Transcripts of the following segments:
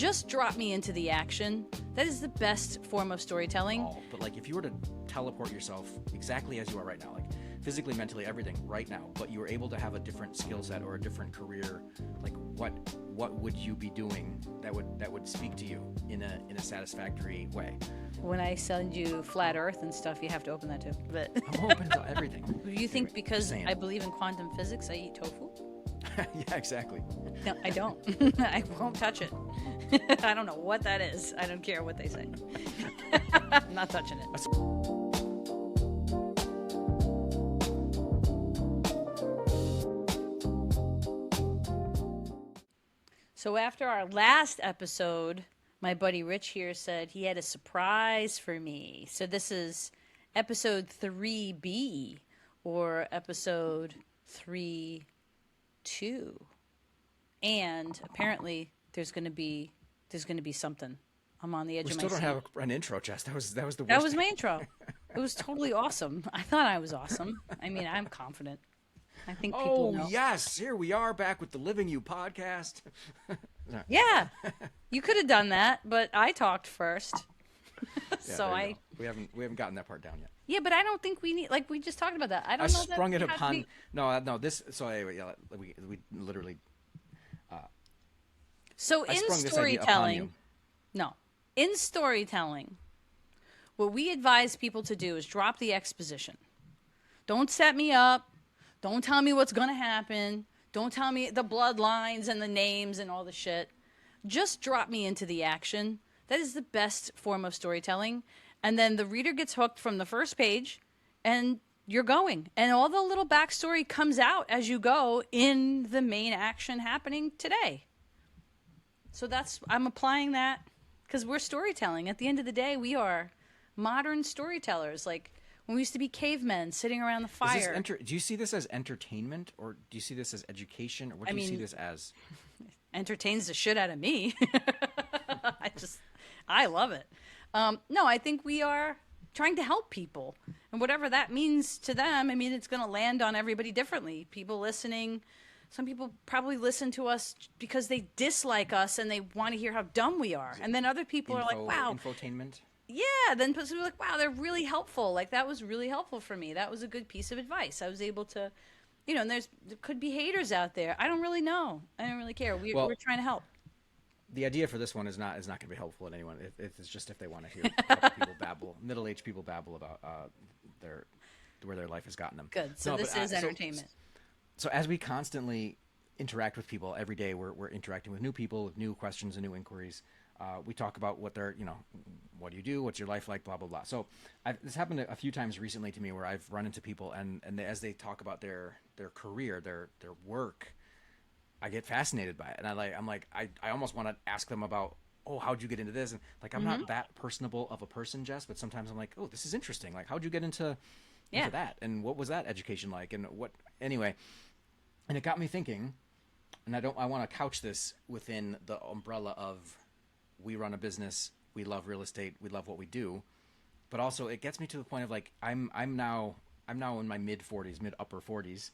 just drop me into the action. That is the best form of storytelling. Oh, but like if you were to teleport yourself exactly as you are right now, like physically, mentally, everything right now, but you were able to have a different skill set or a different career, like what would you be doing that would speak to you in a satisfactory way? When I send you flat Earth and stuff, you have to open that too. But I'm open to everything. do you think Anyway, because saying. I believe in quantum physics, I eat tofu? Yeah, exactly. No, I don't. I won't touch it. I don't know what that is. I don't care what they say. I'm not touching it. So after our last episode, my buddy Rich here said he had a surprise for me. So this is episode 3B or episode 3.2. And apparently there's going to be something. I'm on the edge We of my still don't seat. have an intro, Jess. That was the worst. That was my intro. It was totally awesome. I thought I was awesome. I mean, I'm confident. I think people know. Oh, yes. Here we are back with the Living You podcast. Yeah. You could have done that, but I talked first. So there you go. We haven't gotten that part down yet. Yeah, but I don't think we need, like we just talked about that. I I don't know that sprung it has to upon be- no this. So anyway, yeah, we literally. So I in sprung this idea upon storytelling, you. no. In storytelling, what we advise people to do is drop the exposition. Don't set me up. Don't tell me what's going to happen. Don't tell me the bloodlines and the names and all the shit. Just drop me into the action. That is the best form of storytelling. And then the reader gets hooked from the first page and you're going. And all the little backstory comes out as you go in the main action happening today. So I'm applying that because we're storytelling. At the end of the day, we are modern storytellers. Like when we used to be cavemen sitting around the fire. Do you see this as entertainment, or do you see this as education, or what do you see this as? Entertains the shit out of me. I love it. No, I think we are trying to help people. And whatever that means to them, I mean, it's going to land on everybody differently. People listening, some people probably listen to us because they dislike us and they want to hear how dumb we are. And then other people are like, wow. Infotainment? Yeah, then people are like, wow, they're really helpful. Like, that was really helpful for me. That was a good piece of advice. I was able to, and there could be haters out there. I don't really know. I don't really care. We're trying to help. The idea for this one is not going to be helpful to anyone. It's just if they want to hear a couple people babble, middle-aged people babble about where their life has gotten them. Good. So this is entertainment. So as we constantly interact with people every day, we're interacting with new people, with new questions and new inquiries. We talk about what they're, what do you do? What's your life like? Blah, blah, blah. So this happened a few times recently to me where I've run into people and as they talk about their career, their work, I get fascinated by it. And I almost want to ask them about, oh, how'd you get into this? And like, I'm not that personable of a person, Jess, but sometimes I'm like, oh, this is interesting. Like, how'd you get into that? And what was that education like? And anyway, and it got me thinking, and I want to couch this within the umbrella of, we run a business, we love real estate, we love what we do, but also it gets me to the point of like I'm now in my upper 40s,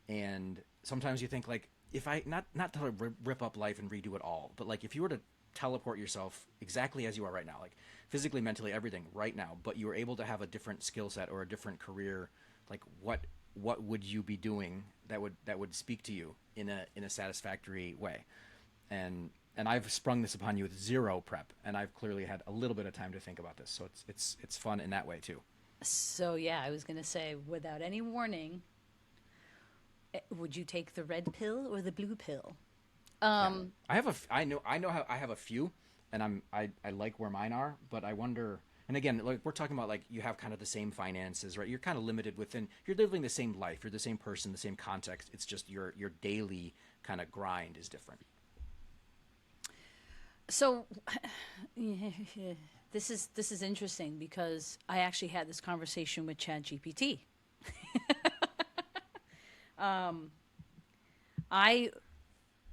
and sometimes you think like, if I not to rip up life and redo it all, but like if you were to teleport yourself exactly as you are right now, like physically, mentally, everything right now, but you were able to have a different skill set or a different career, like what would you be doing that would speak to you in a satisfactory way? And I've sprung this upon you with zero prep, and I've clearly had a little bit of time to think about this, so it's fun in that way too. So yeah, I was gonna say, without any warning, would you take the red pill or the blue pill? I know how I have a few, and I like where mine are, but I wonder. And again, like we're talking about, like you have kind of the same finances, right? You're kind of limited you're living the same life, you're the same person, the same context. It's just your daily kind of grind is different. So this is interesting because I actually had this conversation with ChatGPT. I,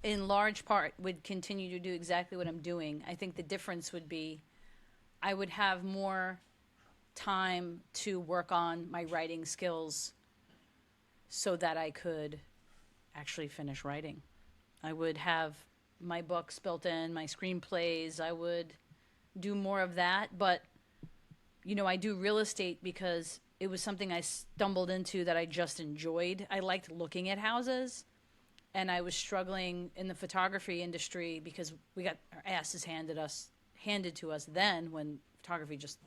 in large part, would continue to do exactly what I'm doing. I think the difference would be I would have more time to work on my writing skills so that I could actually finish writing. I would have my books built in, my screenplays. I would do more of that. But, I do real estate because it was something I stumbled into that I just enjoyed. I liked looking at houses, and I was struggling in the photography industry because we got our asses handed to us then when photography just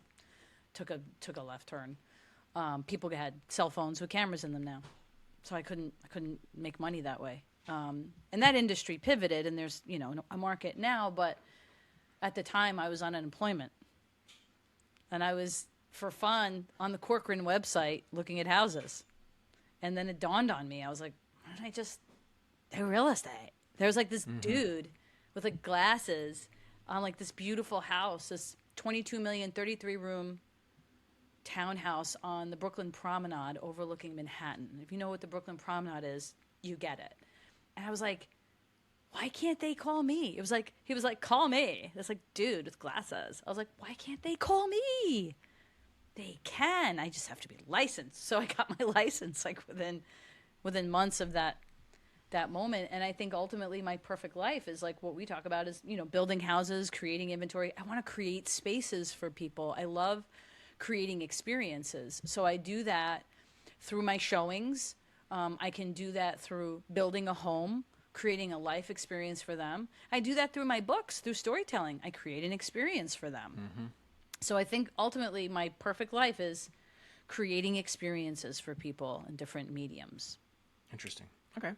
took a left turn. People had cell phones with cameras in them now, so I couldn't make money that way. And that industry pivoted, and there's a market now, but at the time I was on unemployment, and I was for fun on the Corcoran website looking at houses, and then it dawned on me. I was like, why don't I just do real estate? There's like this dude with like glasses on like this beautiful house, this 22 million, 33 room townhouse on the Brooklyn Promenade overlooking Manhattan. If you know what the Brooklyn Promenade is, you get it. And I was like, why can't they call me? He was like, call me. This like dude with glasses. I was like, why can't they call me? They can. I just have to be licensed. So I got my license like within months of that moment. And I think ultimately my perfect life is like what we talk about is, building houses, creating inventory. I want to create spaces for people. I love creating experiences. So I do that through my showings. I can do that through building a home, creating a life experience for them. I do that through my books, through storytelling. I create an experience for them. So I think ultimately my perfect life is creating experiences for people in different mediums. Interesting. Okay.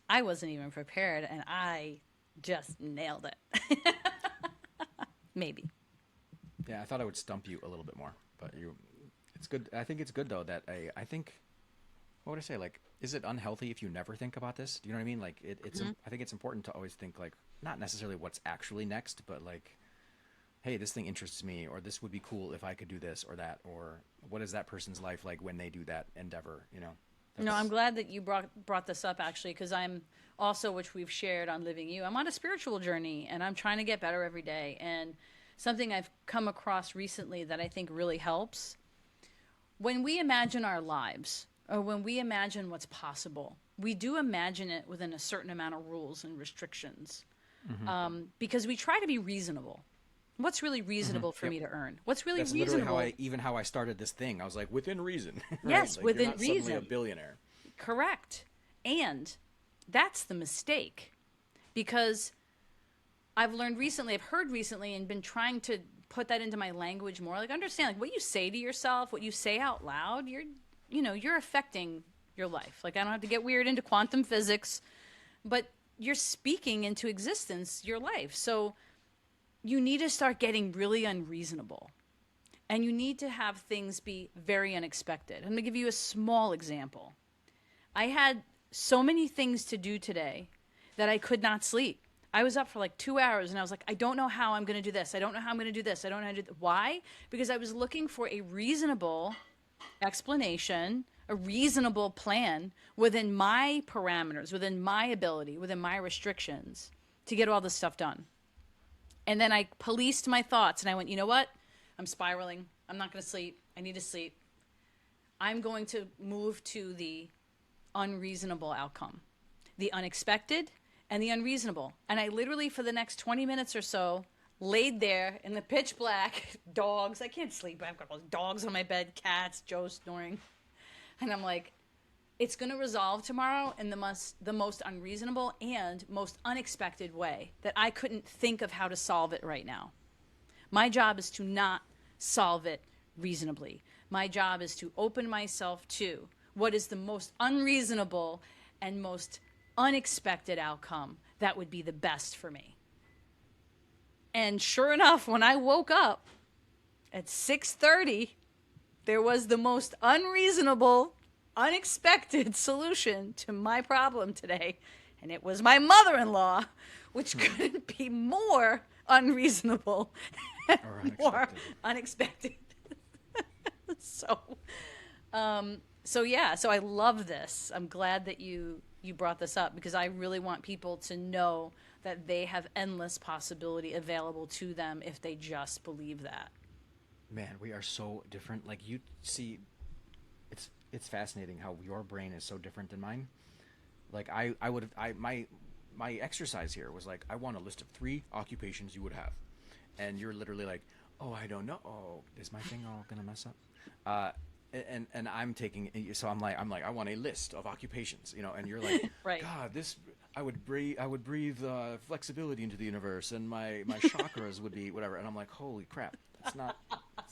I wasn't even prepared, and I just nailed it. Maybe. Yeah, I thought I would stump you a little bit more, but it's good. I think it's good though that I think, what would I say? Like, is it unhealthy if you never think about this? Do you know what I mean? Like, I think it's important to always think like, not necessarily what's actually next, but like, hey, this thing interests me, or this would be cool if I could do this or that, or what is that person's life like when they do that endeavor? No, I'm glad that you brought this up actually, because I'm also, which we've shared on Living You, I'm on a spiritual journey and I'm trying to get better every day. And something I've come across recently that I think really helps, when we imagine our lives or when we imagine what's possible, we do imagine it within a certain amount of rules and restrictions, because we try to be reasonable. What's really reasonable for me to earn? What's really reasonable? That's literally how I started this thing. I was like, within reason. Right? Yes, like, within you're not reason. Suddenly a billionaire. Correct. And that's the mistake, because I've learned recently, I've heard recently, and been trying to put that into my language more. Like, understand, like, what you say to yourself, what you say out loud, you're affecting your life. Like, I don't have to get weird into quantum physics, but you're speaking into existence your life. So you need to start getting really unreasonable, and you need to have things be very unexpected. I'm going to give you a small example. I had so many things to do today that I could not sleep. I was up for like 2 hours, and I was like, I don't know how I'm going to do this. I don't know how I'm going to do this. I don't know how to do this. Why? Because I was looking for a reasonable explanation, a reasonable plan within my parameters, within my ability, within my restrictions to get all this stuff done. And then I policed my thoughts, and I went, you know what? I'm spiraling. I'm not going to sleep. I need to sleep. I'm going to move to the unreasonable outcome, the unexpected and the unreasonable. And I literally, for the next 20 minutes or so, laid there in the pitch black, dogs. I can't sleep. I've got all dogs on my bed, cats, Joe snoring. And I'm like, it's going to resolve tomorrow in the most unreasonable and most unexpected way that I couldn't think of how to solve it right now. My job is to not solve it reasonably. My job is to open myself to what is the most unreasonable and most unexpected outcome that would be the best for me. And sure enough, when I woke up at 6:30, there was the most unreasonable, unexpected solution to my problem today. And it was my mother-in-law, which couldn't be more unreasonable and more unexpected. So I love this. I'm glad that you brought this up, because I really want people to know that they have endless possibility available to them if they just believe that. Man, we are so different. Like, you see, it's fascinating how your brain is so different than mine. Like, my exercise here was like, I want a list of 3 occupations you would have, and you're literally like, oh, I don't know. Oh, is my thing all gonna mess up? Uh, and I'm taking, so I'm like I want a list of occupations, and you're like, Right. God, this I would breathe flexibility into the universe, and my chakras would be whatever, and I'm like, holy crap, that's not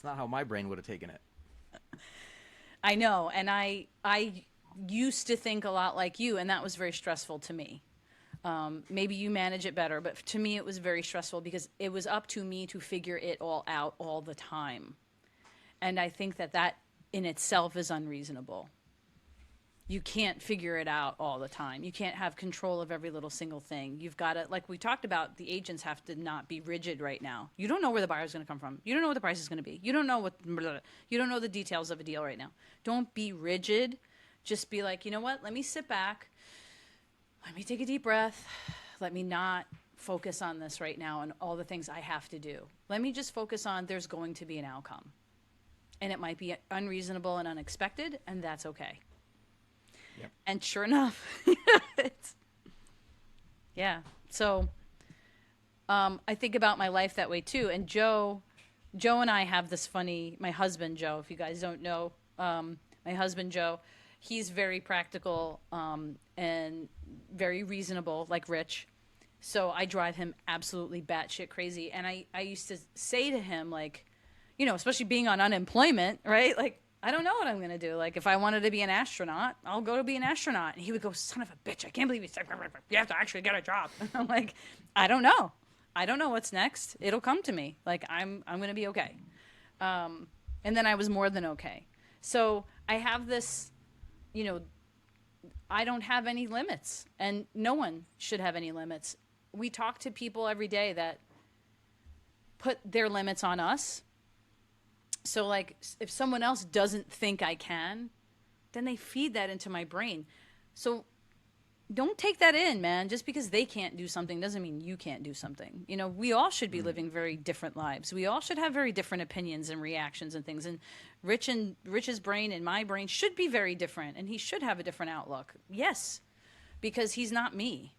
how my brain would have taken it. I know, and I used to think a lot like you, and that was very stressful to me. Maybe you manage it better, but to me it was very stressful because it was up to me to figure it all out all the time. And I think that that in itself is unreasonable. You can't figure it out all the time. You can't have control of every little single thing. You've got to, like we talked about, the agents have to not be rigid right now. You don't know where the buyer's going to come from. You don't know what the price is going to be. You don't know you don't know the details of a deal right now. Don't be rigid. Just be like, you know what? Let me sit back. Let me take a deep breath. Let me not focus on this right now and all the things I have to do. Let me just focus on there's going to be an outcome. And it might be unreasonable and unexpected, and that's okay. Yep. And sure enough, it's, yeah. So I think about my life that way too. And Joe and I have this funny, my husband, Joe, if you guys don't know, my husband, Joe, he's very practical and very reasonable, like Rich. So I drive him absolutely batshit crazy. And I used to say to him, like, especially being on unemployment, right? Like, I don't know what I'm going to do. Like, if I wanted to be an astronaut, I'll go to be an astronaut. And he would go, son of a bitch, I can't believe you have to actually get a job. I'm like, I don't know. I don't know what's next. It'll come to me. Like, I'm going to be okay. And then I was more than okay. So I have this, I don't have any limits. And no one should have any limits. We talk to people every day that put their limits on us. So, like, if someone else doesn't think I can, then they feed that into my brain. So don't take that in, man. Just because they can't do something doesn't mean you can't do something. We all should be living very different lives. We all should have very different opinions and reactions and things. And Rich's brain and my brain should be very different, and he should have a different outlook. Yes, because he's not me.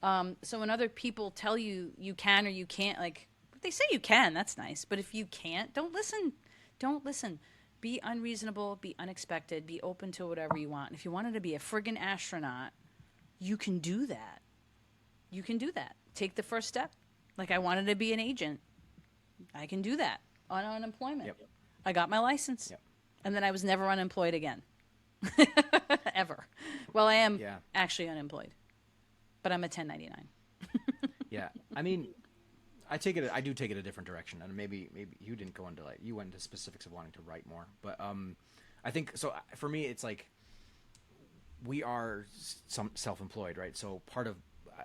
So when other people tell you you can or you can't, like, if they say you can, that's nice. But if you can't, don't listen. Don't listen. Be unreasonable, be unexpected, be open to whatever you want. And if you wanted to be a friggin' astronaut, you can do that. You can do that. Take the first step. Like, I wanted to be an agent. I can do that on unemployment. Yep. I got my license. Yep. And then I was never unemployed again. Ever. Well, I am actually unemployed, but I'm a 1099. Yeah. I mean, I do take it a different direction, and maybe you didn't go into, like, you went into specifics of wanting to write more, but I think so. For me, it's like we are some self-employed, right? So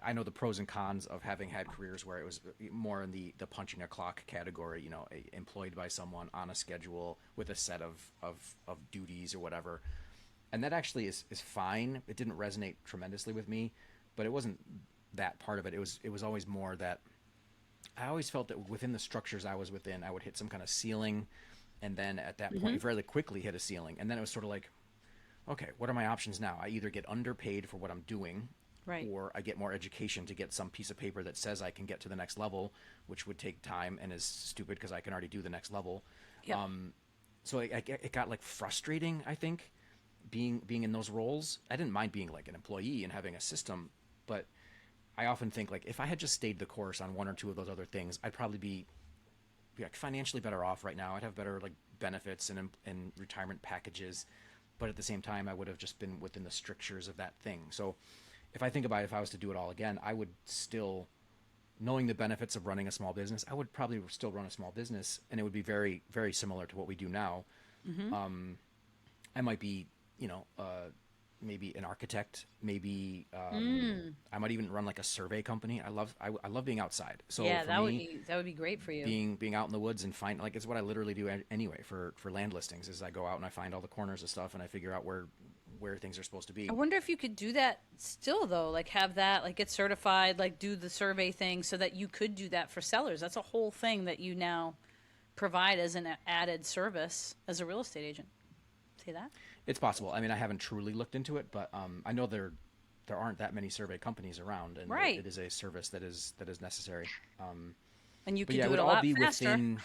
I know the pros and cons of having had careers where it was more in the punching a clock category, employed by someone on a schedule with a set of duties or whatever, and that actually is fine. It didn't resonate tremendously with me, but it wasn't that part of it. It was always more that I always felt that within the structures I was within, I would hit some kind of ceiling, and then at that point, fairly quickly hit a ceiling. And then it was sort of like, okay, what are my options now? I either get underpaid for what I'm doing, Right. or I get more education to get some piece of paper that says I can get to the next level, which would take time and is stupid because I can already do the next level. Yep. So it got, like, frustrating, I think, being in those roles. I didn't mind being, like, an employee and having a system, but I often think, like, if I had just stayed the course on one or two of those other things, I'd probably be like financially better off right now. I'd have better, like, benefits and retirement packages, but at the same time, I would have just been within the strictures of that thing. So if I think about it, if I was to do it all again, I would still, knowing the benefits of running a small business, I would probably still run a small business, and it would be very, very similar to what we do now. I might be, maybe an architect, maybe I might even run, like, a survey company. I love being outside. So Yeah, for that me, would be great for you. being out in the woods and find, like, it's what I literally do anyway for land listings, is I go out and I find all the corners of stuff and I figure out where things are supposed to be. I wonder if you could do that still, though, like have that, like get certified, like do the survey thing so that you could do that for sellers. That's a whole thing that you now provide as an added service as a real estate agent. See that? It's possible. I mean, I haven't truly looked into it, but I know there aren't that many survey companies around, and Right. it is a service that is necessary. And you But can yeah, it do would it a all lot be faster. within,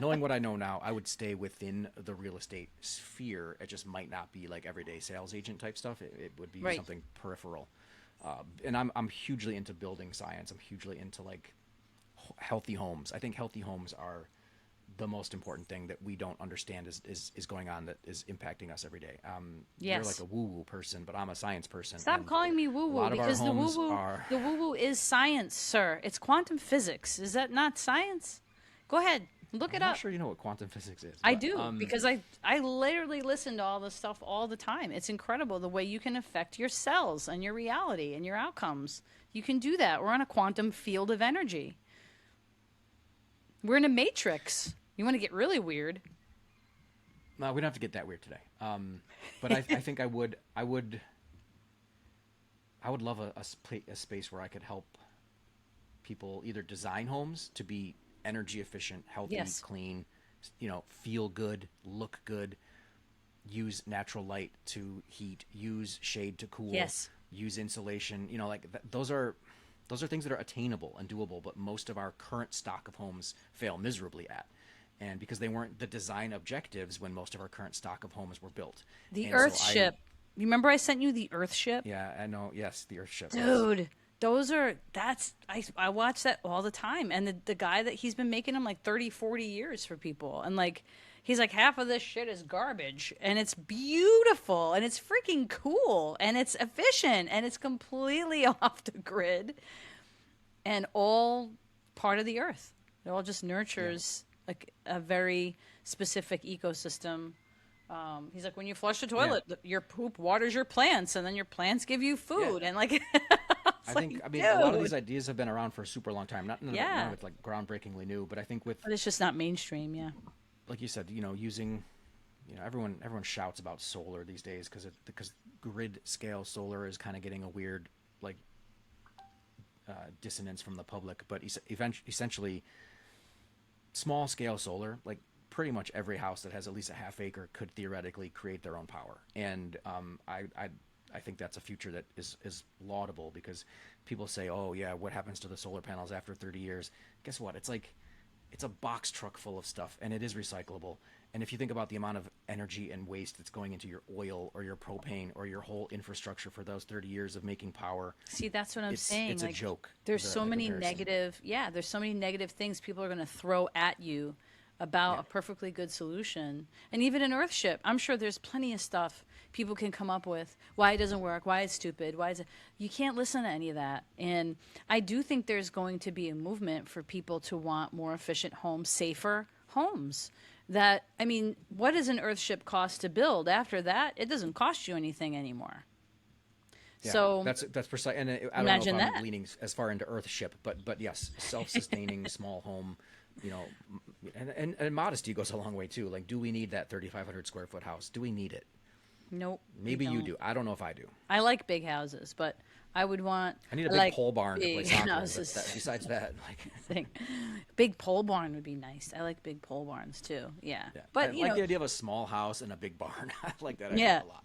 knowing what I know now, I would stay within the real estate sphere. It just might not be like everyday sales agent type stuff. It would be Right. something peripheral. And I'm hugely into building science. I'm hugely into like healthy homes. I think healthy homes are the most important thing that we don't understand is going on, that is impacting us every day. You're like Yes. a woo woo person, but I'm a science person, Stop and calling me woo a woo, lot of our because homes are. the woo woo is science, sir. It's quantum physics. Is that not science? Go ahead, look I'm it not up. sure you know what quantum physics is, I but do, because I literally listen to all this stuff all the time. It's incredible the way you can affect your cells and your reality and your outcomes. You can do that. We're on a quantum field of energy. We're in a matrix. You want to get really weird? no, we don't have to get that weird today. But I think I would love a space where I could help people either design homes to be energy efficient, healthy, Yes. clean, feel good, look good, use natural light to heat, use shade to cool, Yes. use insulation. Like those are things that are attainable and doable, but most of our current stock of homes fail miserably at. And because they weren't the design objectives when most of our current stock of homes were built. The And so Earth ship. You remember I sent you the Earth ship? yeah, I know. Yes, the Earthship. Yes. Dude, I watch that all the time. And the guy that he's been making them like 30, 40 years for people. And like, he's like, half of this shit is garbage. And it's beautiful. And it's freaking cool. And it's efficient. And it's completely off the grid. And all part of the earth. It all just nurtures like a very specific ecosystem. He's like, when you flush the toilet, your poop waters your plants, and then your plants give you food. Yeah. And like, I mean, a lot of dude. these ideas have been around for a super long time. None Yeah. of it's like groundbreakingly new, but I think with, But it's just not mainstream. Yeah. like you said, using, everyone shouts about solar these days because grid scale solar is kind of getting a weird like dissonance from the public. But essentially, small scale solar, like pretty much every house that has at least a half acre could theoretically create their own power. And I think that's a future that is laudable, because people say, oh yeah, what happens to the solar panels after 30 years? Guess what? It's a box truck full of stuff, and it is recyclable. And if you think about the amount of energy and waste that's going into your oil or your propane or your whole infrastructure for those 30 years of making power, See, that's what I'm saying. it's a Like, joke. there's the- so the many comparison. there's so many negative things people are going to throw at you about a perfectly good solution. And even an Earthship, I'm sure there's plenty of stuff people can come up with why it doesn't work, why it's stupid, why is it. You can't listen to any of that. And I do think there's going to be a movement for people to want more efficient homes, safer homes. That, I mean, what does an Earthship cost to build? After that, it doesn't cost you anything anymore. Yeah, So that's precise. And I don't know if imagine I'm that. leaning as far into Earthship, but yes, self-sustaining small home, and modesty goes a long way too. Like, do we need that 3,500 square foot house? Do we need it? Nope. Maybe you don't. do. I don't know if I do. I like big houses, but I would want. I need a big like pole barn to play big soccer in. houses. Besides that, like, Thing. Big pole barn would be nice. I like big pole barns too. Yeah, yeah. but I you like know, the idea of a small house and a big barn. I like that idea Yeah. a lot.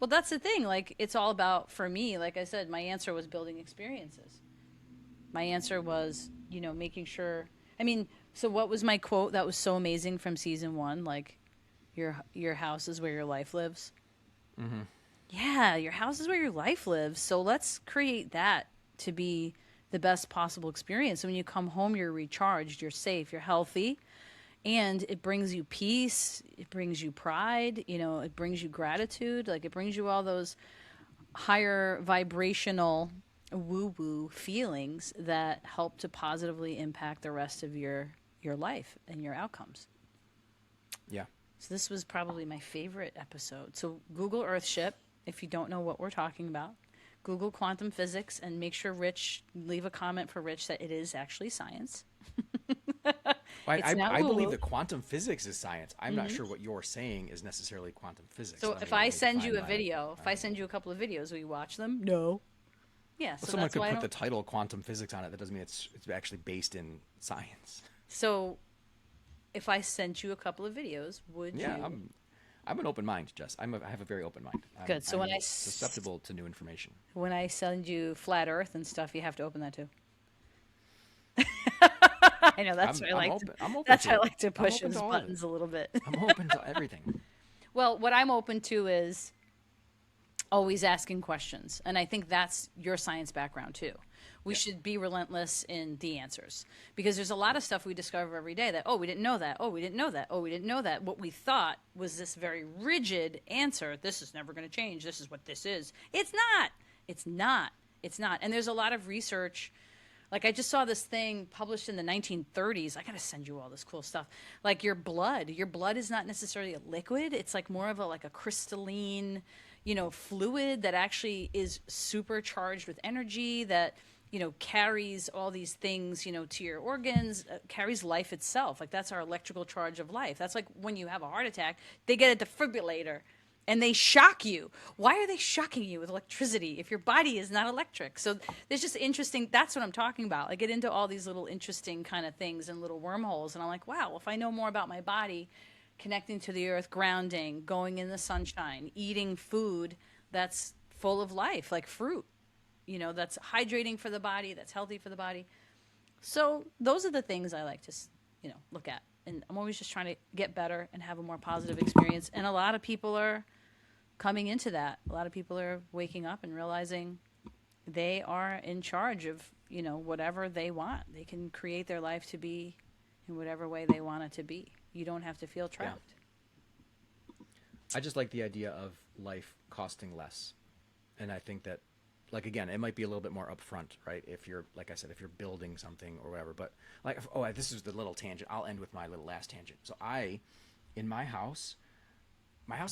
well, that's the thing. Like, it's all about, for me. Like I said, my answer was building experiences. My answer was, making sure. I mean, so what was my quote that was so amazing from season 1? Like, your house is where your life lives. Mm-hmm. Yeah, your house is where your life lives. So let's create that to be the best possible experience. So when you come home, you're recharged, you're safe, you're healthy, and it brings you peace, it brings you pride, it brings you gratitude, like it brings you all those higher vibrational woo-woo feelings that help to positively impact the rest of your life and your outcomes. Yeah. So this was probably my favorite episode. So Google Earthship if you don't know what we're talking about. Google quantum physics and make sure leave a comment for Rich that it is actually science. It's not I believe woo-woo. that quantum physics is science. I'm not sure what you're saying is necessarily quantum physics. So Let if me- I let me send you a define my- video, if I send you a couple of videos, will you watch them? No. Yeah, so Someone that's could why I put the don't. title quantum physics on it. That doesn't mean it's actually based in science. So if I sent you a couple of videos, would Yeah, you? I'm an open mind, Jess. I have a very open mind. Good. So I'm susceptible to new information. when I send you flat Earth and stuff, you have to open that too. I know that's why I I'm like to, open. I'm open that's why to I it. like to I'm push open his to all of it. buttons a little bit. I'm open to everything. Well, what I'm open to is always asking questions. And I think that's your science background too. We Yeah. should be relentless in the answers because there's a lot of stuff we discover every day that, oh, we didn't know that. Oh, we didn't know that. Oh, we didn't know that. What we thought was this very rigid answer. This is never going to change. This is what this is. It's not. It's not. It's not. And there's a lot of research. Like I just saw this thing published in the 1930s. I gotta send you all this cool stuff. Like your blood is not necessarily a liquid. It's like more of a like a crystalline, fluid that actually is supercharged with energy that carries all these things to your organs, carries life itself. Like that's our electrical charge of life. That's like when you have a heart attack, they get a defibrillator and they shock you. Why are they shocking you with electricity if your body is not electric? So there's just interesting. That's what I'm talking about. I get into all these little interesting kind of things and little wormholes, and I'm like, wow, if I know more about my body, connecting to the earth, grounding, going in the sunshine, eating food that's full of life, like fruit, that's hydrating for the body, that's healthy for the body. So those are the things I like to, look at. And I'm always just trying to get better and have a more positive experience. And a lot of people are coming into that. A lot of people are waking up and realizing they are in charge of, whatever they want. They can create their life to be in whatever way they want it to be. You don't have to feel trapped. I just like the idea of life costing less, and I think that, like again, it might be a little bit more upfront, right? If you're, like I said, if you're building something or whatever. But like, oh, this is the little tangent. I'll end with my little last tangent. So in my house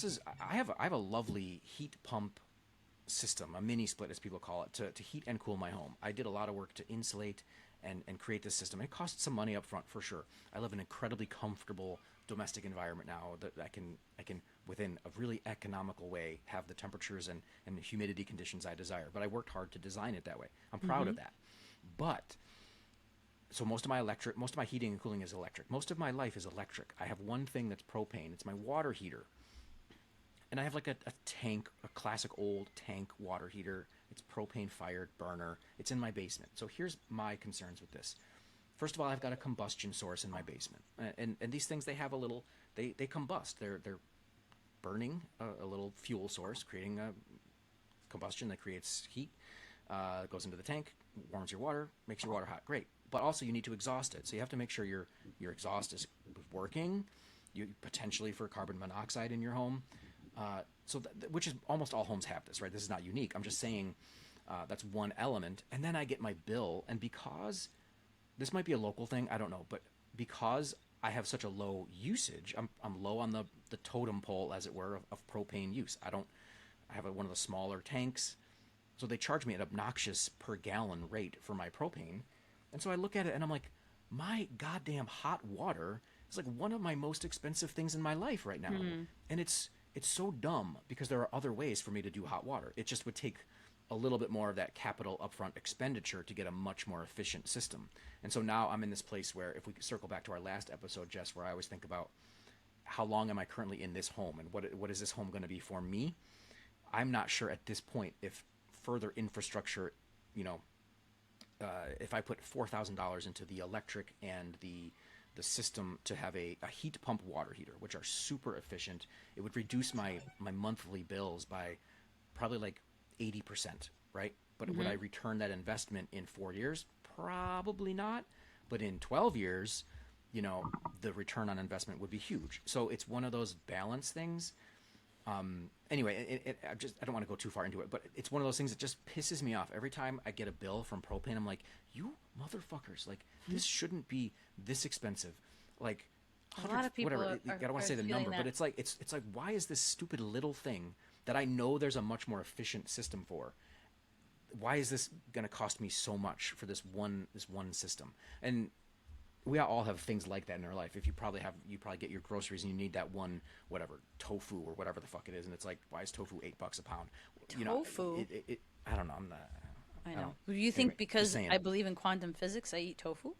is I have a lovely heat pump system, a mini split as people call it, to heat and cool my home. I did a lot of work to insulate and create this system. It costs some money up front for sure. I live in an incredibly comfortable domestic environment now that I can within a really economical way have the temperatures and humidity conditions I desire. But I worked hard to design it that way. I'm proud of that. But so most of my heating and cooling is electric. Most of my life is electric. I have one thing that's propane. It's my water heater. And I have like a tank, a classic old tank water heater. It's propane fired burner. It's in my basement. So here's my concerns with this. First of all, I've got a combustion source in my basement, and these things, they have a little, they combust. They're burning a little fuel source, creating a combustion that creates heat. Goes into the tank, warms your water, makes your water hot. Great, but also you need to exhaust it. So you have to make sure your exhaust is working. You potentially for carbon monoxide in your home. Which is almost all homes have this, right? This is not unique. I'm just saying that's one element. And then I get my bill, and because this might be a local thing, I don't know, but because I have such a low usage, I'm low on the totem pole, as it were, of propane use. I have one of the smaller tanks, so they charge me an obnoxious per gallon rate for my propane. And so I look at it and I'm like, my goddamn hot water is like one of my most expensive things in my life right now. And it's so dumb because there are other ways for me to do hot water. It just would take a little bit more of that capital upfront expenditure to get a much more efficient system. And so now I'm in this place where, if we circle back to our last episode, Jess, where I always think about how long am I currently in this home and what is this home going to be for me? I'm not sure at this point if further infrastructure, if I put $4,000 into the electric and the system to have a heat pump water heater, which are super efficient, it would reduce my monthly bills by probably like 80%, right? But would I return that investment in 4 years? Probably not. But in 12 years, the return on investment would be huge. So it's one of those balance things. Anyway, I don't want to go too far into it, but it's one of those things that just pisses me off. Every time I get a bill from propane, I'm like, you motherfuckers, like, this shouldn't be this expensive. Like, A lot of people whatever. are I don't want to say the feeling number, that. but it's like, why is this stupid little thing that I know there's a much more efficient system for? Why is this going to cost me so much for this one system? And we all have things like that in our life. If you probably get your groceries and you need that one, whatever, tofu or whatever the fuck it is, and it's like, why is tofu $8 a pound? Tofu? I don't know. I'm not. I know. don't- Do you think Anyway, just because saying. I believe in quantum physics, I eat tofu?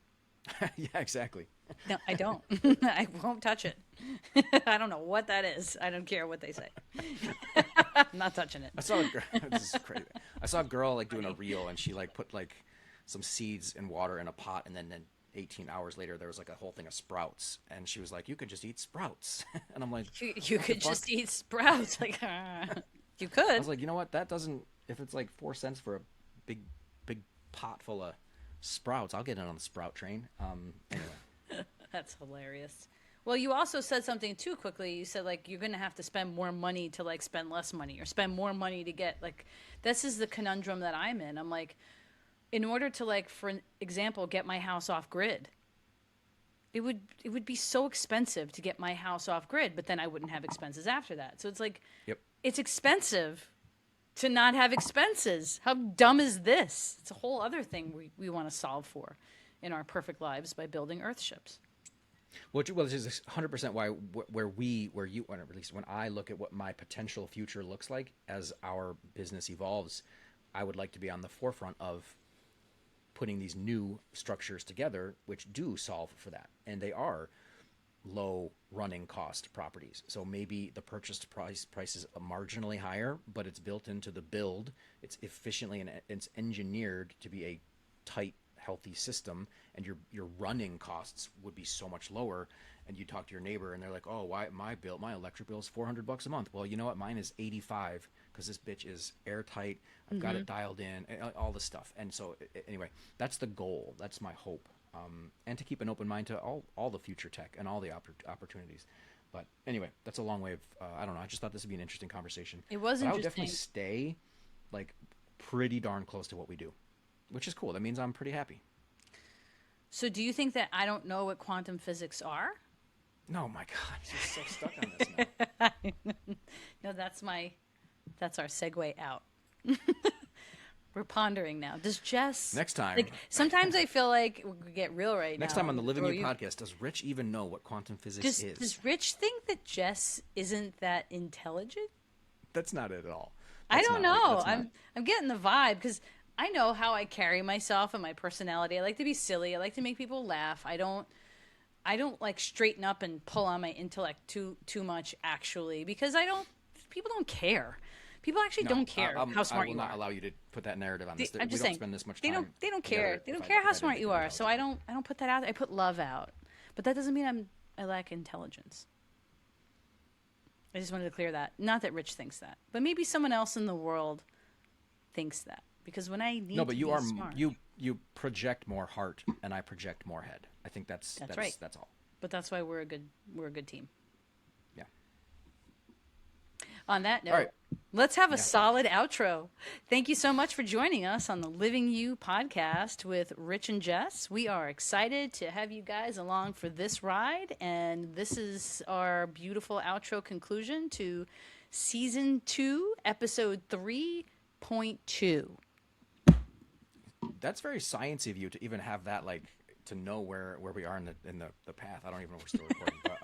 Yeah, exactly. No, I don't. I won't touch it. I don't know what that is. I don't care what they say. I'm not touching it. I saw a girl. This is crazy. I saw a girl like doing a Funny. reel, and she like put like some seeds and water in a pot, and then 18 hours later there was like a whole thing of sprouts, and she was like, "You could just eat sprouts," and I'm like, You "What the could fuck?" just eat sprouts. Like, you I could. was like, you know what? That doesn't. If it's like 4 cents for a big, big pot full of sprouts, I'll get in on the sprout train. Anyway, That's hilarious. Well, you also said something too quickly. You said like you're gonna have to spend more money to like spend less money, or spend more money to get like. This is the conundrum that I'm in. I'm like, in order to like, for example, get my house off grid, it would be so expensive to get my house off grid, but then I wouldn't have expenses after that. So it's like, yep. it's expensive to not have expenses. How dumb is this? It's a whole other thing we want to solve for in our perfect lives by building earthships. Which is 100% why where you, or at least when I look at what my potential future looks like as our business evolves, I would like to be on the forefront of putting these new structures together, which do solve for that, and they are low running cost properties. So maybe the purchase price is marginally higher, but it's built into the build. It's efficiently and it's engineered to be a tight, healthy system, and your running costs would be so much lower. And you talk to your neighbor, and they're like, "Oh, why my electric bill is $400 a month?" Well, you know what? Mine is 85 because this bitch is airtight. I've got it dialed in, all this stuff. And so, anyway, that's the goal. That's my hope. And to keep an open mind to all the future tech and all the opportunities. But anyway, that's a long way of, I don't know. I just thought this would be an interesting conversation. It was but I would interesting. definitely stay like pretty darn close to what we do, which is cool. That means I'm pretty happy. So do you think that I don't know what quantum physics are? No, my God, you're so stuck on this now. No, that's our segue out. We're pondering now. Does Jess Next time. like sometimes I feel like we get real right Next now. time on the Living Throw You you- podcast, does Rich even know what quantum physics is? Does Rich think that Jess isn't that intelligent? That's not it at all. I That's don't not- know. that's not- I'm getting the vibe because I know how I carry myself and my personality. I like to be silly. I like to make people laugh. I don't like straighten up and pull on my intellect too much actually, because people don't care. People actually don't care how smart I will you not are. allow you to put that narrative on this. I'm We just don't saying, spend this much they time. don't care. together They don't if care how if smart didn't you think are. about So it. I don't put that out. I put love out. But that doesn't mean I lack intelligence. I just wanted to clear that. Not that Rich thinks that, but maybe someone else in the world thinks that. Because when I need No, but to you be are smart, you project more heart, and I project more head. I think that's right. That's all. but that's why we're a good team. Yeah. On that note, All right. let's have a solid outro. Thank you so much for joining us on the Living You podcast with Rich and Jess. We are excited to have you guys along for this ride, and this is our beautiful outro conclusion to season 2, episode 3.2. That's very sciencey of you to even have that, like, to know where we are in the path. I don't even know we're still recording, but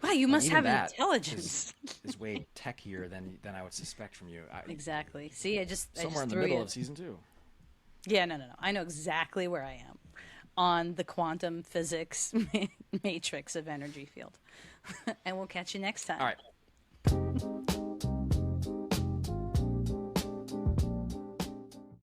Wow, you must even have that intelligence. is way techier than I would suspect from you. Exactly. See, I just Somewhere in the threw middle you. of season 2. Yeah, no. I know exactly where I am on the quantum physics matrix of energy field. And we'll catch you next time. All right.